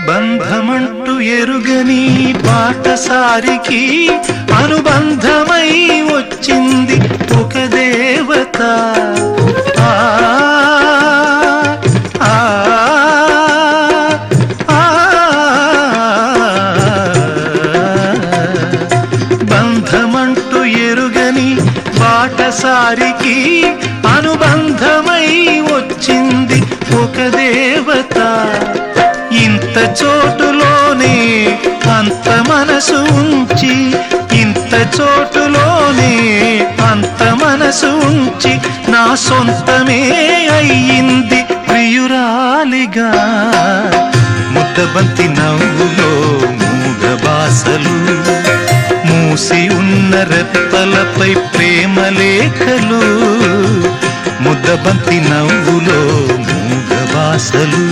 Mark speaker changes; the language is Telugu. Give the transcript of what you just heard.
Speaker 1: బంధమంటూ ఎరుగని బాటసారికి అనుబంధమై వచ్చింది ఒక దేవత. ఆ ఆ ఆ బంధమంటూ ఎరుగని బాటసారికి అనుబంధమై వచ్చింది ఒక దేవత. ఇంత చోటులోనే అంత మనసు ఉంచి, ఇంత చోటులోనే అంత మనసు ఉంచి నా సొంతమే అయ్యింది ప్రియురాలిగా. ముద్దబంతి నవ్వులో మూగ బాసలు, మూసి ఉన్న రెప్పలపై ప్రేమ లేఖలు. ముద్దబంతి నవ్వులో మూగ బాసలు.